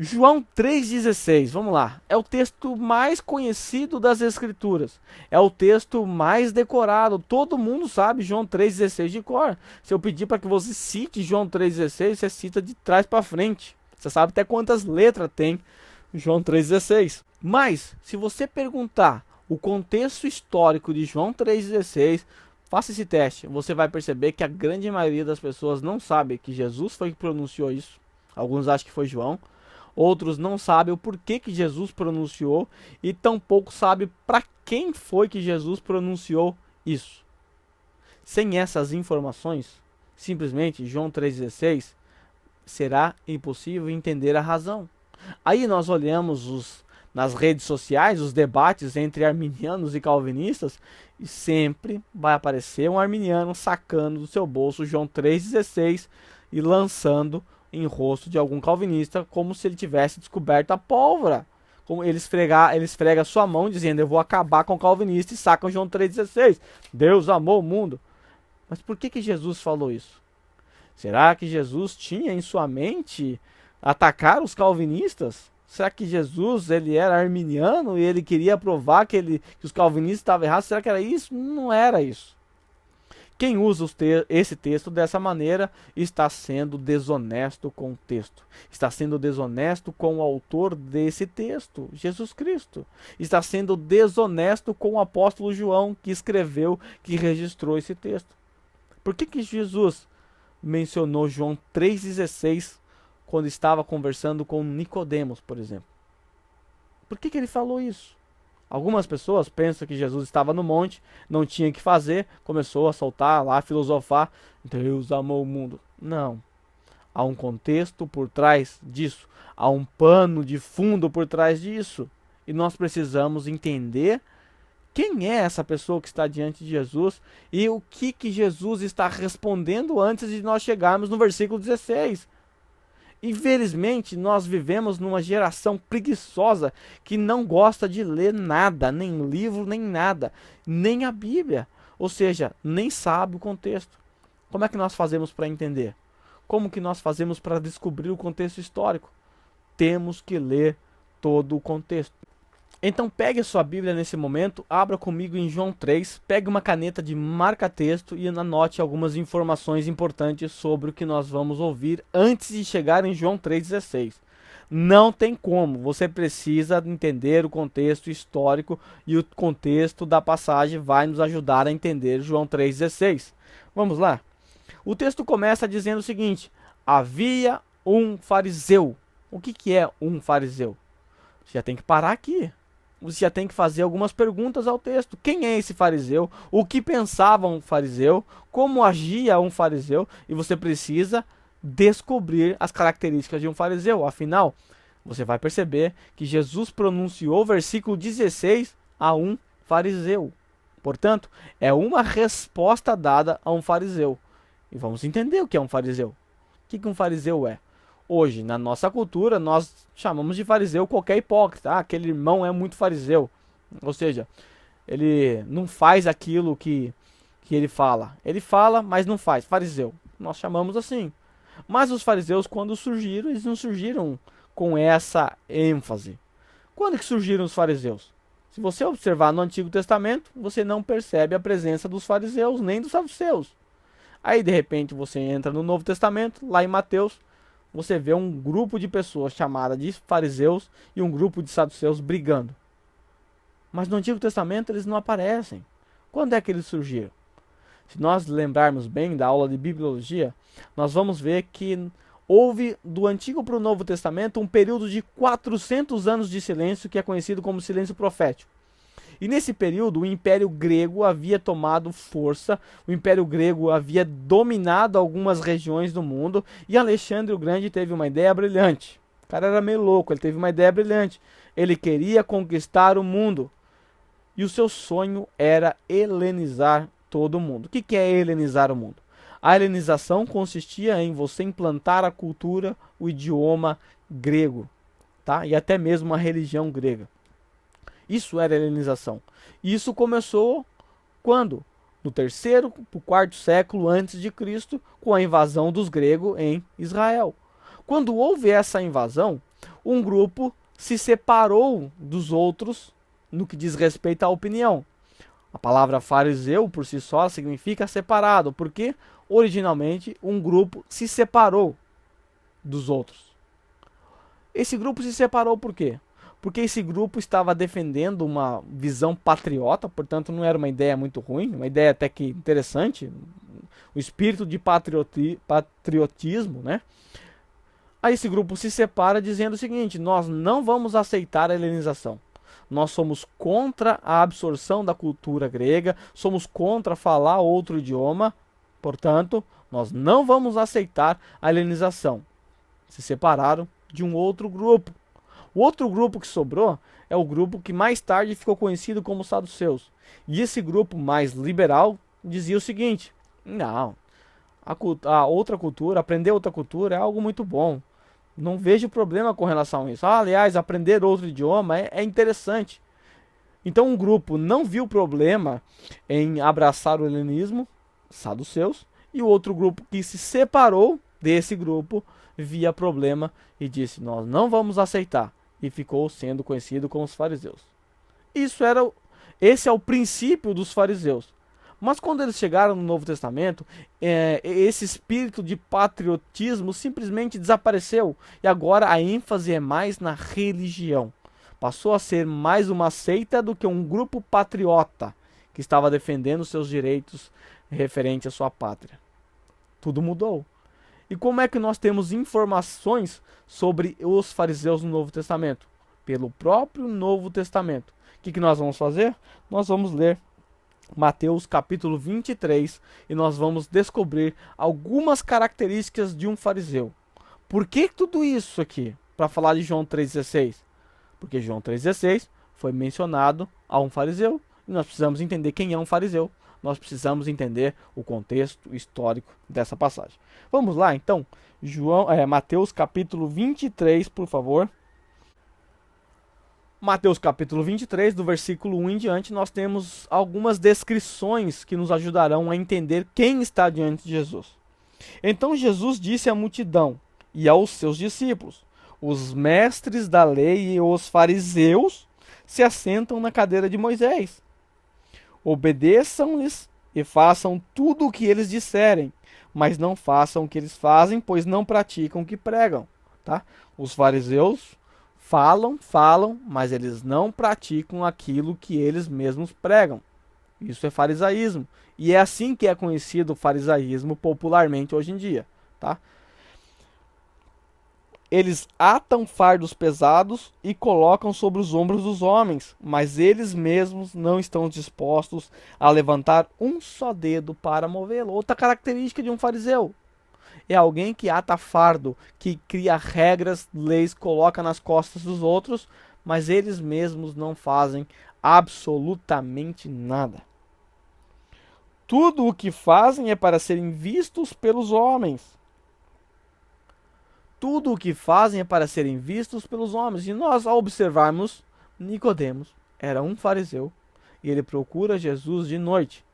João 3,16, vamos lá. É o texto mais conhecido das Escrituras. É o texto mais decorado. Todo mundo sabe João 3,16 de cor. Se eu pedir para que você cite João 3,16, você cita de trás para frente. Você sabe até quantas letras tem João 3,16. Mas, se você perguntar o contexto histórico de João 3,16, faça esse teste. Você vai perceber que a grande maioria das pessoas não sabe que Jesus foi que pronunciou isso. Alguns acham que foi João. Outros não sabem o porquê que Jesus pronunciou e tampouco sabem para quem foi que Jesus pronunciou isso. Sem essas informações, simplesmente João 3,16 será impossível entender a razão. Aí nós olhamos nas redes sociais os debates entre arminianos e calvinistas e sempre vai aparecer um arminiano sacando do seu bolso João 3,16 e lançando em rosto de algum calvinista, como se ele tivesse descoberto a pólvora. Como ele esfrega sua mão dizendo, eu vou acabar com o calvinista, e saca o João 3,16. Deus amou o mundo. Mas por que Jesus falou isso? Será que Jesus tinha em sua mente atacar os calvinistas? Será que Jesus ele era arminiano e ele queria provar que os calvinistas estavam errados? Será que era isso? Não era isso. Quem usa esse texto dessa maneira está sendo desonesto com o texto. Está sendo desonesto com o autor desse texto, Jesus Cristo. Está sendo desonesto com o apóstolo João, que escreveu, que registrou esse texto. Por que Jesus mencionou João 3,16 quando estava conversando com Nicodemos, por exemplo? Por que ele falou isso? Algumas pessoas pensam que Jesus estava no monte, não tinha o que fazer, começou a soltar lá, a filosofar, Deus amou o mundo. Não. Há um contexto por trás disso, há um pano de fundo por trás disso. E nós precisamos entender quem é essa pessoa que está diante de Jesus e o que Jesus está respondendo antes de nós chegarmos no versículo 16. Infelizmente, nós vivemos numa geração preguiçosa que não gosta de ler nada, nem livro, nem nada, nem a Bíblia. Ou seja, nem sabe o contexto. Como é que nós fazemos para entender? Como que nós fazemos para descobrir o contexto histórico? Temos que ler todo o contexto. Então pegue a sua Bíblia nesse momento, abra comigo em João 3, pegue uma caneta de marca-texto e anote algumas informações importantes sobre o que nós vamos ouvir antes de chegar em João 3,16. Não tem como, você precisa entender o contexto histórico e o contexto da passagem vai nos ajudar a entender João 3,16. Vamos lá? O texto começa dizendo o seguinte, havia um fariseu. O que é um fariseu? Você já tem que parar aqui. Você já tem que fazer algumas perguntas ao texto. Quem é esse fariseu? O que pensava um fariseu? Como agia um fariseu? E você precisa descobrir as características de um fariseu. Afinal, você vai perceber que Jesus pronunciou o versículo 16 a um fariseu. Portanto, é uma resposta dada a um fariseu. E vamos entender o que é um fariseu. O que um fariseu é? Hoje, na nossa cultura, nós chamamos de fariseu qualquer hipócrita. Ah, aquele irmão é muito fariseu. Ou seja, ele não faz aquilo que ele fala. Ele fala, mas não faz. Fariseu. Nós chamamos assim. Mas os fariseus, quando surgiram, eles não surgiram com essa ênfase. Quando que surgiram os fariseus? Se você observar no Antigo Testamento, você não percebe a presença dos fariseus, nem dos saduceus. Aí, de repente, você entra no Novo Testamento, lá em Mateus, você vê um grupo de pessoas chamada de fariseus e um grupo de saduceus brigando. Mas no Antigo Testamento eles não aparecem. Quando é que eles surgiram? Se nós lembrarmos bem da aula de bibliologia, nós vamos ver que houve do Antigo para o Novo Testamento um período de 400 anos de silêncio que é conhecido como silêncio profético. E nesse período o Império Grego havia tomado força, o Império Grego havia dominado algumas regiões do mundo e Alexandre o Grande teve uma ideia brilhante. O cara era meio louco, ele teve uma ideia brilhante. Ele queria conquistar o mundo e o seu sonho era helenizar todo o mundo. O que é helenizar o mundo? A helenização consistia em você implantar a cultura, o idioma grego, tá? E até mesmo a religião grega. Isso era helenização. Isso começou quando? No terceiro para o quarto século antes de Cristo, com a invasão dos gregos em Israel. Quando houve essa invasão, um grupo se separou dos outros no que diz respeito à opinião. A palavra fariseu, por si só, significa separado, porque originalmente um grupo se separou dos outros. Esse grupo se separou por quê? Porque esse grupo estava defendendo uma visão patriota, portanto não era uma ideia muito ruim, uma ideia até que interessante, o espírito de patriotismo, né? Aí esse grupo se separa dizendo o seguinte: nós não vamos aceitar a helenização. Nós somos contra a absorção da cultura grega, somos contra falar outro idioma, portanto, nós não vamos aceitar a helenização. Se separaram de um outro grupo. O outro grupo que sobrou é o grupo que mais tarde ficou conhecido como saduceus. E esse grupo mais liberal dizia o seguinte: não, a outra cultura, aprender outra cultura é algo muito bom. Não vejo problema com relação a isso. Aliás, aprender outro idioma é interessante. Então um grupo não viu problema em abraçar o helenismo, saduceus, e o outro grupo que se separou desse grupo via problema e disse: nós não vamos aceitar, e ficou sendo conhecido como os fariseus. Esse é o princípio dos fariseus. Mas quando eles chegaram no Novo Testamento, esse espírito de patriotismo simplesmente desapareceu. E agora a ênfase é mais na religião. Passou a ser mais uma seita do que um grupo patriota que estava defendendo seus direitos referente à sua pátria. Tudo mudou. E como é que nós temos informações sobre os fariseus no Novo Testamento? Pelo próprio Novo Testamento. O que nós vamos fazer? Nós vamos ler Mateus capítulo 23 e nós vamos descobrir algumas características de um fariseu. Por que tudo isso aqui? Para falar de João 3,16. Porque João 3,16 foi mencionado a um fariseu e nós precisamos entender quem é um fariseu. Nós precisamos entender o contexto histórico dessa passagem. Vamos lá então, Mateus capítulo 23, por favor. Mateus capítulo 23, do versículo 1 em diante, nós temos algumas descrições que nos ajudarão a entender quem está diante de Jesus. Então Jesus disse à multidão e aos seus discípulos: os mestres da lei e os fariseus se assentam na cadeira de Moisés. Obedeçam-lhes e façam tudo o que eles disserem, mas não façam o que eles fazem, pois não praticam o que pregam. Tá? Os fariseus falam, mas eles não praticam aquilo que eles mesmos pregam. Isso é farisaísmo. E é assim que é conhecido o farisaísmo popularmente hoje em dia. Tá? Eles atam fardos pesados e colocam sobre os ombros dos homens, mas eles mesmos não estão dispostos a levantar um só dedo para movê-lo. Outra característica de um fariseu é alguém que ata fardo, que cria regras, leis, coloca nas costas dos outros, mas eles mesmos não fazem absolutamente nada. Tudo o que fazem é para serem vistos pelos homens. Tudo o que fazem é para serem vistos pelos homens. E nós, ao observarmos, Nicodemos era um fariseu e ele procura Jesus de noite,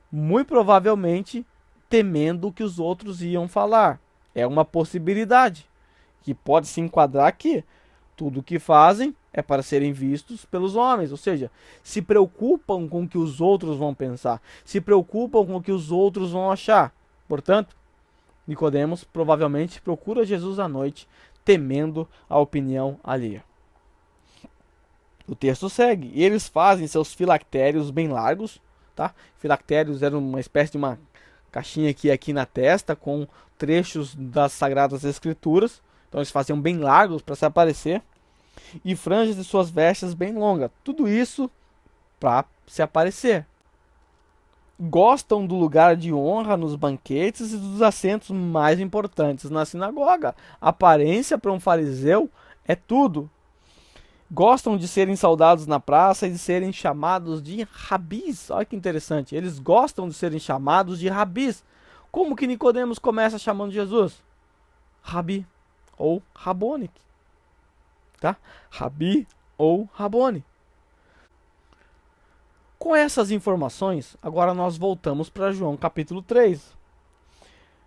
muito provavelmente temendo o que os outros iam falar. É uma possibilidade que pode se enquadrar aqui. Tudo o que fazem é para serem vistos pelos homens, ou seja, se preocupam com o que os outros vão pensar, se preocupam com o que os outros vão achar. Portanto, Nicodemos provavelmente procura Jesus à noite, temendo a opinião alheia. O texto segue: e eles fazem seus filactérios bem largos, tá? Filactérios eram uma espécie de uma caixinha aqui na testa com trechos das Sagradas Escrituras. Então eles faziam bem largos para se aparecer. E franjas de suas vestes bem longas. Tudo isso para se aparecer. Gostam do lugar de honra nos banquetes e dos assentos mais importantes na sinagoga. A aparência para um fariseu é tudo. Gostam de serem saudados na praça e de serem chamados de rabis. Olha que interessante. Eles gostam de serem chamados de rabis. Como que Nicodemos começa chamando Jesus? Rabi ou Rabone. Tá? Rabi ou Rabone. Com essas informações, agora nós voltamos para João capítulo 3.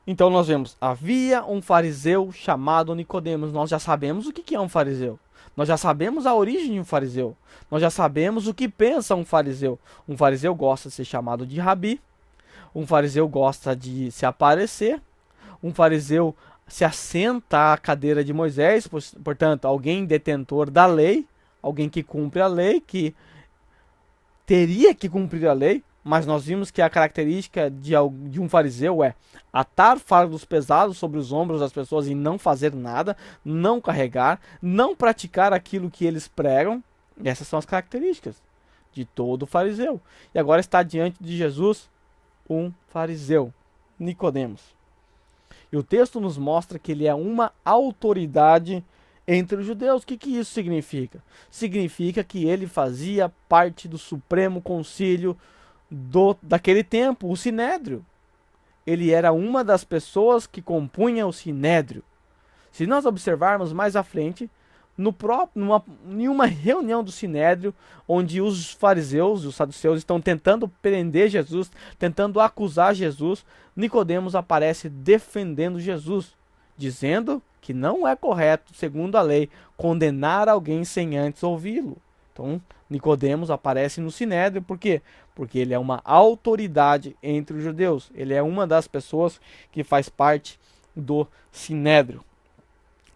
Então nós vemos, havia um fariseu chamado Nicodemos. Nós já sabemos o que é um fariseu. Nós já sabemos a origem de um fariseu. Nós já sabemos o que pensa um fariseu. Um fariseu gosta de ser chamado de rabi. Um fariseu gosta de se aparecer. Um fariseu se assenta à cadeira de Moisés, portanto, alguém detentor da lei, alguém que cumpre a lei, que teria que cumprir a lei, mas nós vimos que a característica de um fariseu é atar fardos pesados sobre os ombros das pessoas e não fazer nada, não carregar, não praticar aquilo que eles pregam. Essas são as características de todo fariseu. E agora está diante de Jesus um fariseu, Nicodemos. E o texto nos mostra que ele é uma autoridade entre os judeus. O que isso significa? Significa que ele fazia parte do Supremo Concílio daquele tempo, o Sinédrio. Ele era uma das pessoas que compunha o Sinédrio. Se nós observarmos mais à frente, em uma reunião do Sinédrio, onde os fariseus e os saduceus estão tentando prender Jesus, tentando acusar Jesus, Nicodemos aparece defendendo Jesus, dizendo que não é correto, segundo a lei, condenar alguém sem antes ouvi-lo. Então, Nicodemos aparece no Sinédrio, por quê? Porque ele é uma autoridade entre os judeus. Ele é uma das pessoas que faz parte do Sinédrio.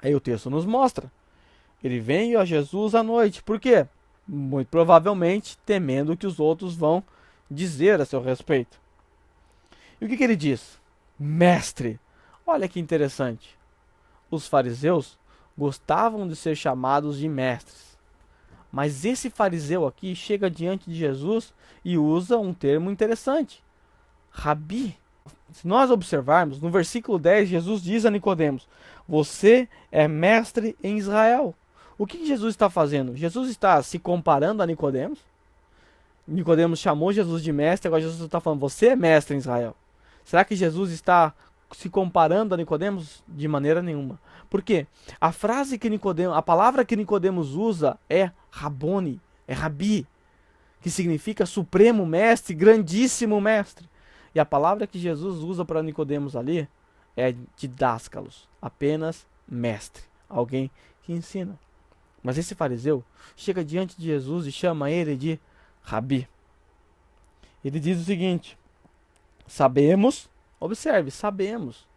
Aí o texto nos mostra. Ele veio a Jesus à noite. Por quê? Muito provavelmente temendo o que os outros vão dizer a seu respeito. E o que ele diz? Mestre. Olha que interessante. Os fariseus gostavam de ser chamados de mestres. Mas esse fariseu aqui chega diante de Jesus e usa um termo interessante. Rabi. Se nós observarmos, no versículo 10, Jesus diz a Nicodemos: você é mestre em Israel. O que Jesus está fazendo? Jesus está se comparando a Nicodemos. Nicodemos chamou Jesus de mestre, agora Jesus está falando: você é mestre em Israel. Será que Jesus está se comparando a Nicodemos? De maneira nenhuma. Por quê? A palavra que Nicodemos usa é Raboni, é Rabi, que significa supremo mestre, grandíssimo mestre. E a palavra que Jesus usa para Nicodemos ali é didáscalos, apenas mestre, alguém que ensina. Mas esse fariseu chega diante de Jesus e chama ele de Rabi. Ele diz o seguinte: sabemos, observe, sabemos.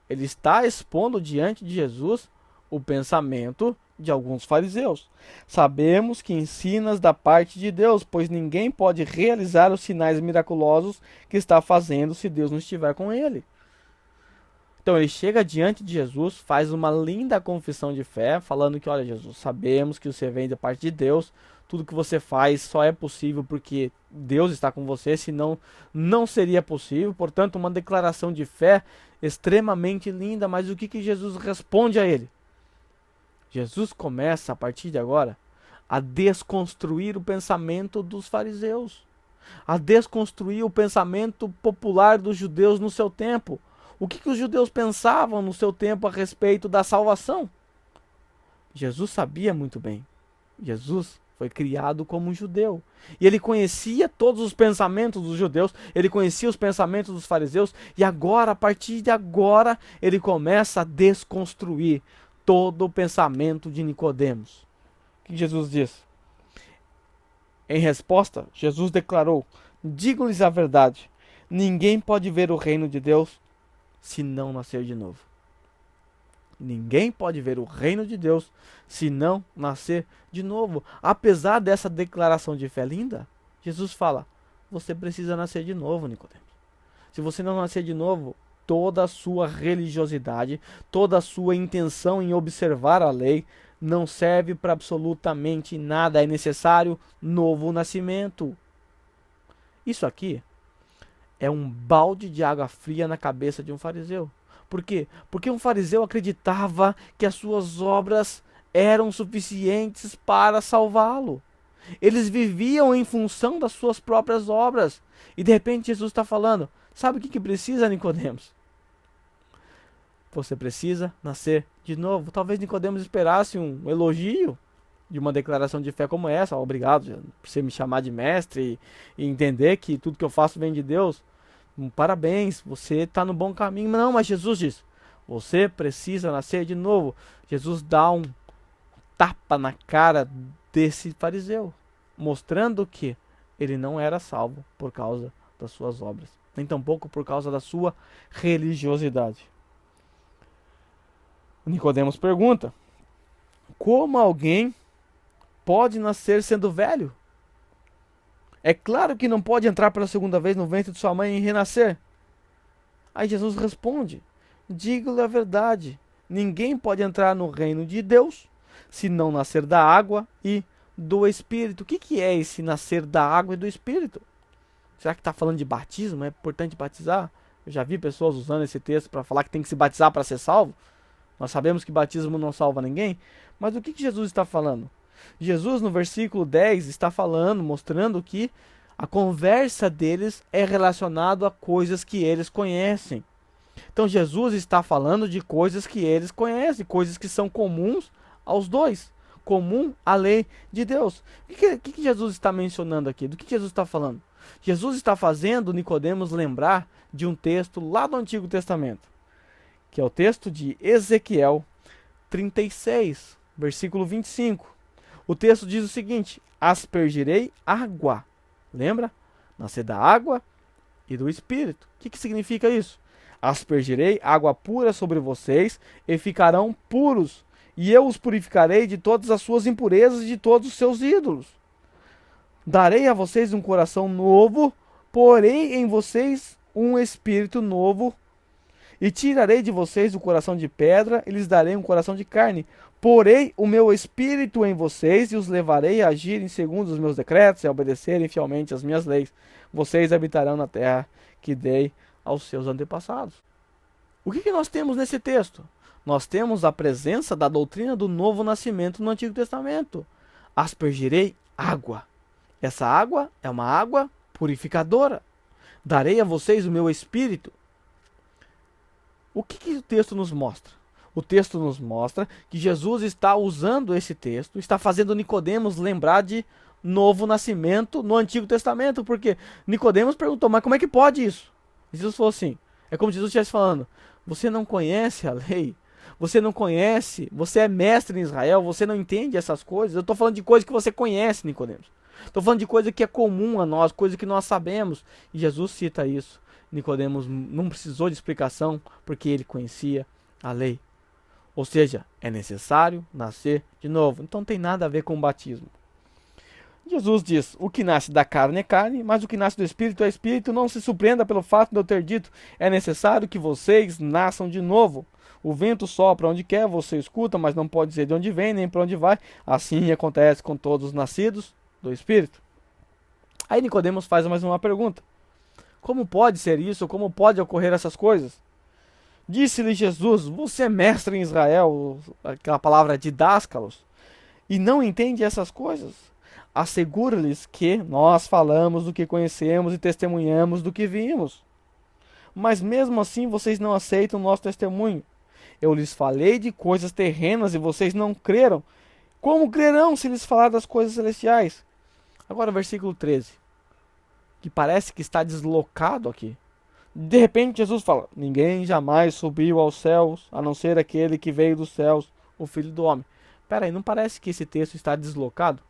Ele está expondo diante de Jesus o pensamento de alguns fariseus. Sabemos que ensinas da parte de Deus, pois ninguém pode realizar os sinais miraculosos que está fazendo se Deus não estiver com ele. Então ele chega diante de Jesus, faz uma linda confissão de fé, falando que, olha Jesus, sabemos que você vem da parte de Deus, tudo que você faz só é possível porque Deus está com você, senão não seria possível. Portanto, uma declaração de fé extremamente linda, mas o que Jesus responde a ele? Jesus começa, a partir de agora, a desconstruir o pensamento dos fariseus, a desconstruir o pensamento popular dos judeus no seu tempo. O que os judeus pensavam no seu tempo a respeito da salvação? Jesus sabia muito bem. Jesus foi criado como um judeu. E ele conhecia todos os pensamentos dos judeus, ele conhecia os pensamentos dos fariseus, e agora, a partir de agora, ele começa a desconstruir todo o pensamento de Nicodemos. O que Jesus diz? Em resposta, Jesus declarou: digo-lhes a verdade, ninguém pode ver o reino de Deus se não nascer de novo. Ninguém pode ver o reino de Deus se não nascer de novo. Apesar dessa declaração de fé linda, Jesus fala: você precisa nascer de novo, Nicodemos. Se você não nascer de novo, toda a sua religiosidade, toda a sua intenção em observar a lei não serve para absolutamente nada. É necessário novo nascimento. Isso aqui é um balde de água fria na cabeça de um fariseu. Por quê? Porque um fariseu acreditava que as suas obras eram suficientes para salvá-lo. Eles viviam em função das suas próprias obras. E de repente Jesus está falando: sabe o que precisa, Nicodemos? Você precisa nascer de novo. Talvez Nicodemos esperasse um elogio de uma declaração de fé como essa: obrigado por você me chamar de mestre e entender que tudo que eu faço vem de Deus. Parabéns, você está no bom caminho. Não, mas Jesus diz, você precisa nascer de novo. Jesus dá um tapa na cara desse fariseu, mostrando que ele não era salvo por causa das suas obras, nem tampouco por causa da sua religiosidade. Nicodemos pergunta: como alguém pode nascer sendo velho? É claro que não pode entrar pela segunda vez no ventre de sua mãe e renascer. Aí Jesus responde: digo-lhe a verdade, ninguém pode entrar no reino de Deus se não nascer da água e do Espírito. O que é esse nascer da água e do Espírito? Será que está falando de batismo? É importante batizar? Eu já vi pessoas usando esse texto para falar que tem que se batizar para ser salvo. Nós sabemos que batismo não salva ninguém. Mas o que Jesus está falando? Jesus, no versículo 10, está falando, mostrando que a conversa deles é relacionada a coisas que eles conhecem. Então Jesus está falando de coisas que eles conhecem, coisas que são comuns aos dois, comum à lei de Deus. O que Jesus está mencionando aqui? Do que Jesus está falando? Jesus está fazendo Nicodemos lembrar de um texto lá do Antigo Testamento, que é o texto de Ezequiel 36, versículo 25. O texto diz o seguinte: aspergirei água. Lembra? Nascer da água e do Espírito. O que significa isso? Aspergirei água pura sobre vocês e ficarão puros, e eu os purificarei de todas as suas impurezas e de todos os seus ídolos. Darei a vocês um coração novo, porei em vocês um espírito novo, e tirarei de vocês o coração de pedra e lhes darei um coração de carne. Porei o meu espírito em vocês e os levarei a agirem segundo os meus decretos e a obedecerem fielmente as minhas leis. Vocês habitarão na terra que dei aos seus antepassados. O que nós temos nesse texto? Nós temos a presença da doutrina do novo nascimento no Antigo Testamento. Aspergirei água. Essa água é uma água purificadora. Darei a vocês o meu espírito. O que o texto nos mostra? O texto nos mostra que Jesus está usando esse texto, está fazendo Nicodemos lembrar de novo nascimento no Antigo Testamento, porque Nicodemos perguntou, mas como é que pode isso? E Jesus falou assim, é como se Jesus estivesse falando, você não conhece a lei, você não conhece, você é mestre em Israel, você não entende essas coisas, eu estou falando de coisas que você conhece, Nicodemos. Estou falando de coisa que é comum a nós, coisa que nós sabemos, e Jesus cita isso. Nicodemos não precisou de explicação, porque ele conhecia a lei. Ou seja, é necessário nascer de novo. Então não tem nada a ver com o batismo. Jesus diz, o que nasce da carne é carne, mas o que nasce do Espírito é Espírito. Não se surpreenda pelo fato de eu ter dito, é necessário que vocês nasçam de novo. O vento sopra onde quer, você escuta, mas não pode dizer de onde vem, nem para onde vai. Assim acontece com todos os nascidos do Espírito. Aí Nicodemos faz mais uma pergunta. Como pode ser isso? Como pode ocorrer essas coisas? Disse-lhe Jesus, você é mestre em Israel, aquela palavra didáscalos, e não entende essas coisas? Asseguro-lhes que nós falamos do que conhecemos e testemunhamos do que vimos. Mas mesmo assim vocês não aceitam o nosso testemunho. Eu lhes falei de coisas terrenas e vocês não creram. Como crerão se lhes falar das coisas celestiais? Agora o versículo 13, que parece que está deslocado aqui. De repente Jesus fala, ninguém jamais subiu aos céus, a não ser aquele que veio dos céus, o Filho do Homem. Espera aí, não parece que esse texto está deslocado?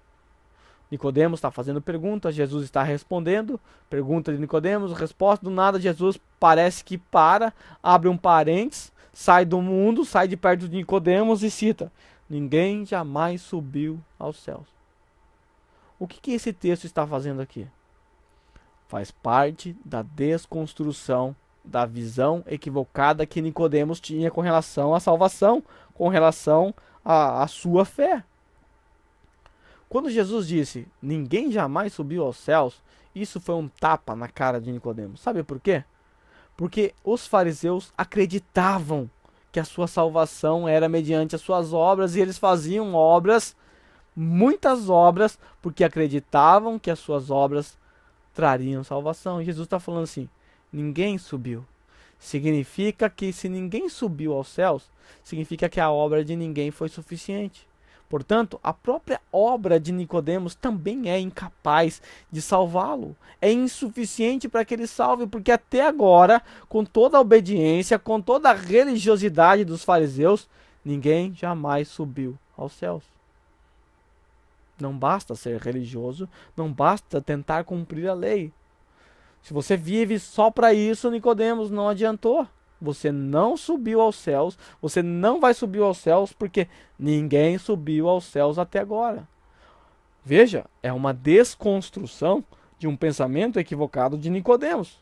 Nicodemos está fazendo perguntas, Jesus está respondendo, pergunta de Nicodemos, resposta, do nada Jesus parece que para, abre um parênteses, sai do mundo, sai de perto de Nicodemos e cita, ninguém jamais subiu aos céus. O que esse texto está fazendo aqui? Faz parte da desconstrução da visão equivocada que Nicodemos tinha com relação à salvação, com relação à sua fé. Quando Jesus disse, ninguém jamais subiu aos céus, isso foi um tapa na cara de Nicodemos. Sabe por quê? Porque os fariseus acreditavam que a sua salvação era mediante as suas obras, e eles faziam obras, muitas obras, porque acreditavam que as suas obras trariam salvação. E Jesus está falando assim, ninguém subiu. Significa que se ninguém subiu aos céus, significa que a obra de ninguém foi suficiente. Portanto, a própria obra de Nicodemos também é incapaz de salvá-lo. É insuficiente para que ele salve, porque até agora, com toda a obediência, com toda a religiosidade dos fariseus, ninguém jamais subiu aos céus. Não basta ser religioso, não basta tentar cumprir a lei. Se você vive só para isso, Nicodemos, não adiantou. Você não subiu aos céus, você não vai subir aos céus, porque ninguém subiu aos céus até agora. Veja, é uma desconstrução de um pensamento equivocado de Nicodemos.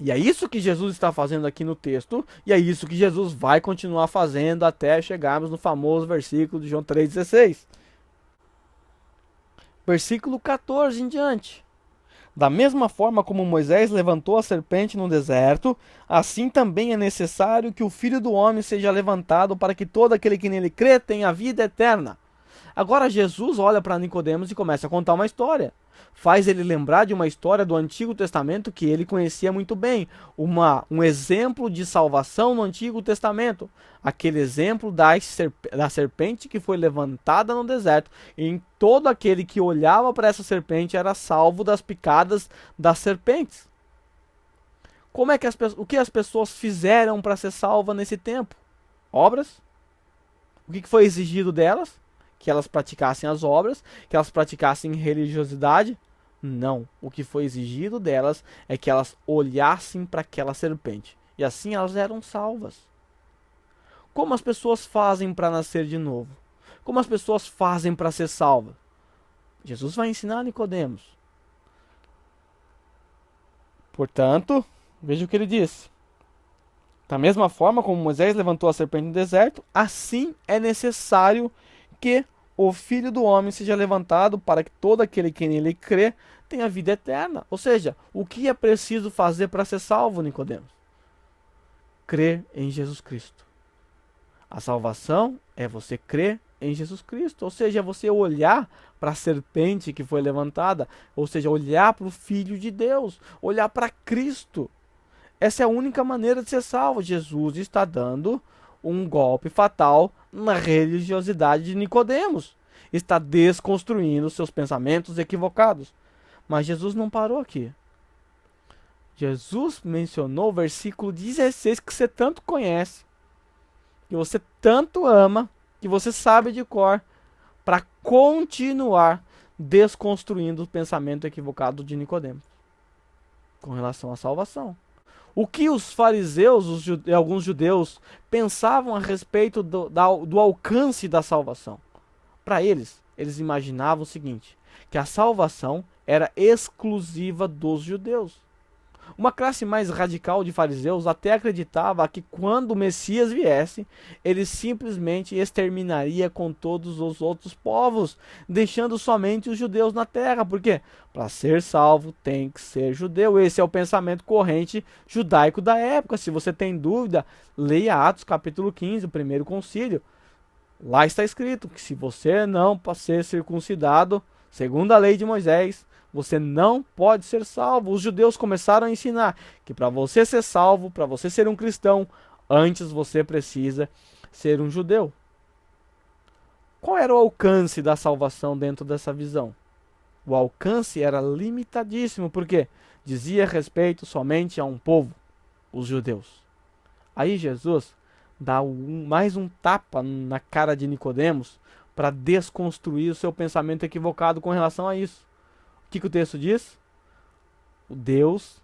E é isso que Jesus está fazendo aqui no texto, e é isso que Jesus vai continuar fazendo até chegarmos no famoso versículo de João 3,16. Versículo 14 em diante. Da mesma forma como Moisés levantou a serpente no deserto, assim também é necessário que o Filho do Homem seja levantado para que todo aquele que nele crê tenha vida eterna. Agora Jesus olha para Nicodemos e começa a contar uma história. Faz ele lembrar de uma história do Antigo Testamento que ele conhecia muito bem. Um exemplo de salvação no Antigo Testamento. Aquele exemplo da serpente que foi levantada no deserto. E em todo aquele que olhava para essa serpente era salvo das picadas das serpentes. O que as pessoas fizeram para ser salvas nesse tempo? Obras. O que foi exigido delas? Que elas praticassem as obras, que elas praticassem religiosidade? Não. O que foi exigido delas é que elas olhassem para aquela serpente. E assim elas eram salvas. Como as pessoas fazem para nascer de novo? Como as pessoas fazem para ser salvas? Jesus vai ensinar a Nicodemos. Portanto, veja o que ele disse. Da mesma forma como Moisés levantou a serpente no deserto, assim é necessário que o Filho do Homem seja levantado para que todo aquele que nele crê tenha vida eterna. Ou seja, o que é preciso fazer para ser salvo, Nicodemos? Crer em Jesus Cristo. A salvação é você crer em Jesus Cristo. Ou seja, é você olhar para a serpente que foi levantada. Ou seja, olhar para o Filho de Deus. Olhar para Cristo. Essa é a única maneira de ser salvo. Jesus está dando um golpe fatal na religiosidade de Nicodemos. Está desconstruindo seus pensamentos equivocados. Mas Jesus não parou aqui. Jesus mencionou o versículo 16 que você tanto conhece, que você tanto ama, que você sabe de cor, para continuar desconstruindo o pensamento equivocado de Nicodemos com relação à salvação. O que os fariseus e alguns judeus pensavam a respeito do alcance da salvação? Para eles imaginavam o seguinte, que a salvação era exclusiva dos judeus. Uma classe mais radical de fariseus até acreditava que quando o Messias viesse, ele simplesmente exterminaria com todos os outros povos, deixando somente os judeus na terra. Por quê? Para ser salvo tem que ser judeu. Esse é o pensamento corrente judaico da época. Se você tem dúvida, leia Atos capítulo 15, o primeiro concílio. Lá está escrito que se você não ser circuncidado, segundo a lei de Moisés, você não pode ser salvo. Os judeus começaram a ensinar que para você ser salvo, para você ser um cristão, antes você precisa ser um judeu. Qual era o alcance da salvação dentro dessa visão? O alcance era limitadíssimo, porque dizia respeito somente a um povo, os judeus. Aí Jesus dá mais um tapa na cara de Nicodemos para desconstruir o seu pensamento equivocado com relação a isso. O que o texto diz? O Deus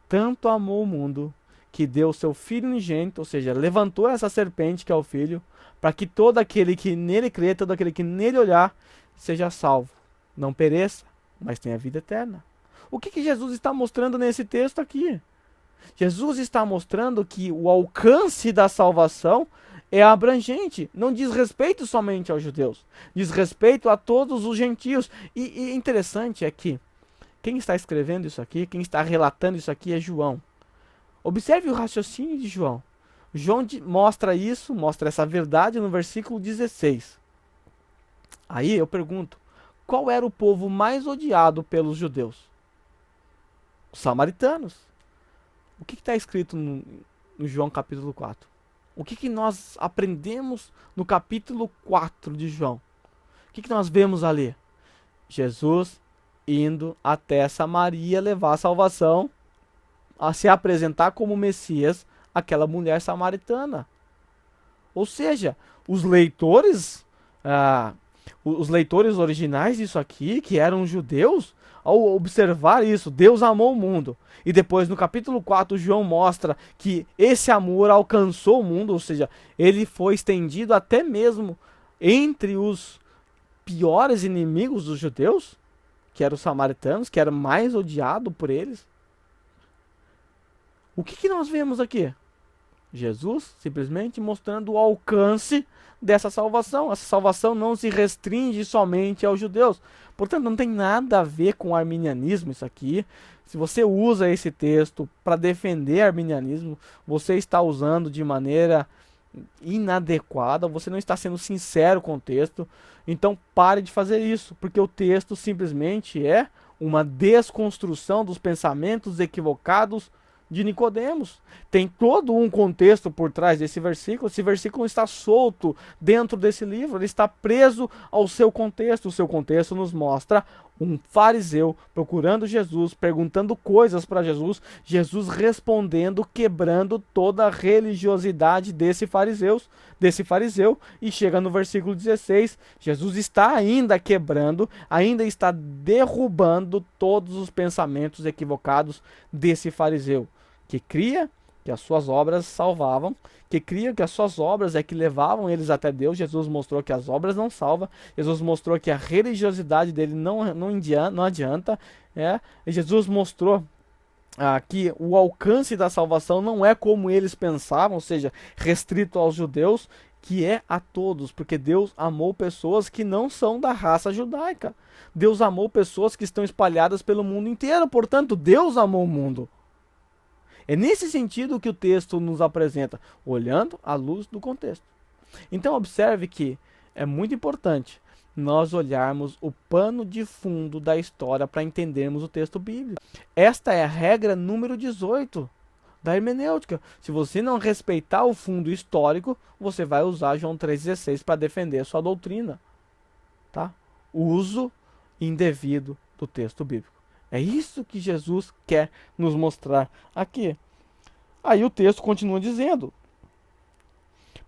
tanto amou o mundo que deu seu Filho unigênito, ou seja, levantou essa serpente que é o Filho, para que todo aquele que nele crê, todo aquele que nele olhar, seja salvo. Não pereça, mas tenha vida eterna. O que Jesus está mostrando nesse texto aqui? Jesus está mostrando que o alcance da salvação é abrangente, não diz respeito somente aos judeus, diz respeito a todos os gentios. E interessante é que quem está escrevendo isso aqui, quem está relatando isso aqui é João. Observe o raciocínio de João. João mostra essa verdade no versículo 16. Aí eu pergunto, qual era o povo mais odiado pelos judeus? Os samaritanos. O que está escrito no João capítulo 4? O que nós aprendemos no capítulo 4 de João? O que nós vemos ali? Jesus indo até Samaria levar a salvação, a se apresentar como Messias, aquela mulher samaritana. Ou seja, os leitores originais disso aqui, que eram judeus, ao observar isso, Deus amou o mundo. E depois no capítulo 4, João mostra que esse amor alcançou o mundo, ou seja, ele foi estendido até mesmo entre os piores inimigos dos judeus, que eram os samaritanos, que era mais odiado por eles. O que nós vemos aqui? Jesus simplesmente mostrando o alcance dessa salvação. Essa salvação não se restringe somente aos judeus. Portanto, não tem nada a ver com o arminianismo isso aqui. Se você usa esse texto para defender o arminianismo, você está usando de maneira inadequada, você não está sendo sincero com o texto. Então pare de fazer isso, porque o texto simplesmente é uma desconstrução dos pensamentos equivocados de Nicodemos. Tem todo um contexto por trás desse versículo. Esse versículo não está solto dentro desse livro, ele está preso ao seu contexto. O seu contexto nos mostra um fariseu procurando Jesus, perguntando coisas para Jesus, Jesus respondendo, quebrando toda a religiosidade desse fariseu, e chega no versículo 16, Jesus está ainda quebrando, ainda está derrubando todos os pensamentos equivocados desse fariseu, que cria que as suas obras salvavam, que cria que as suas obras é que levavam eles até Deus. Jesus mostrou que as obras não salvam, Jesus mostrou que a religiosidade dele não adianta, e Jesus mostrou que o alcance da salvação não é como eles pensavam, ou seja, restrito aos judeus, que é a todos, porque Deus amou pessoas que não são da raça judaica. Deus amou pessoas que estão espalhadas pelo mundo inteiro, portanto, Deus amou o mundo. É nesse sentido que o texto nos apresenta, olhando à luz do contexto. Então observe que é muito importante nós olharmos o pano de fundo da história para entendermos o texto bíblico. Esta é a regra número 18 da hermenêutica. Se você não respeitar o fundo histórico, você vai usar João 3,16 para defender a sua doutrina. Tá? O uso indevido do texto bíblico. É isso que Jesus quer nos mostrar aqui. Aí o texto continua dizendo: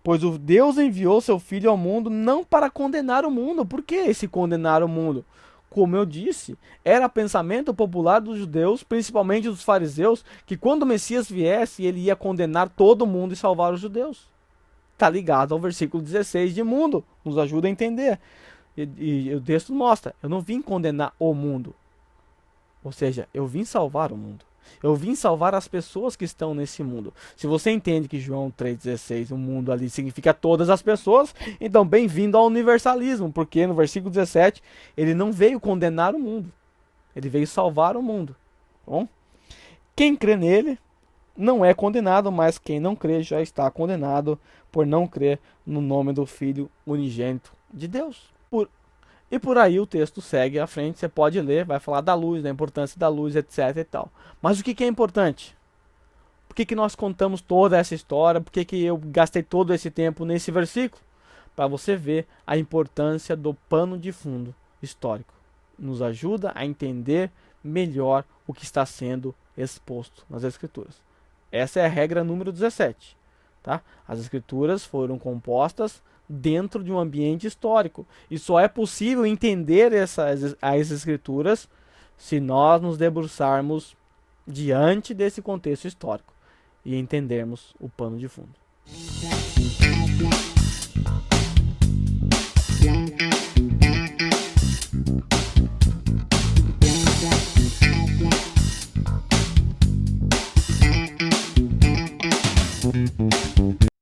pois o Deus enviou seu Filho ao mundo não para condenar o mundo. Por que esse condenar o mundo? Como eu disse, era pensamento popular dos judeus, principalmente dos fariseus, que quando o Messias viesse, ele ia condenar todo mundo e salvar os judeus. Está ligado ao versículo 16 de mundo, nos ajuda a entender. E o texto mostra, eu não vim condenar o mundo. Ou seja, eu vim salvar o mundo. Eu vim salvar as pessoas que estão nesse mundo. Se você entende que João 3,16, o mundo ali significa todas as pessoas, então bem-vindo ao universalismo, porque no versículo 17, ele não veio condenar o mundo. Ele veio salvar o mundo. Bom, quem crê nele não é condenado, mas quem não crê já está condenado por não crer no nome do Filho unigênito de Deus. E por aí o texto segue à frente, você pode ler, vai falar da luz, da importância da luz, etc e tal. Mas o que é importante? Por que nós contamos toda essa história? Por que eu gastei todo esse tempo nesse versículo? Para você ver a importância do pano de fundo histórico. Nos ajuda a entender melhor o que está sendo exposto nas Escrituras. Essa é a regra número 17. Tá? As Escrituras foram compostas dentro de um ambiente histórico. E só é possível entender as Escrituras se nós nos debruçarmos diante desse contexto histórico e entendermos o pano de fundo.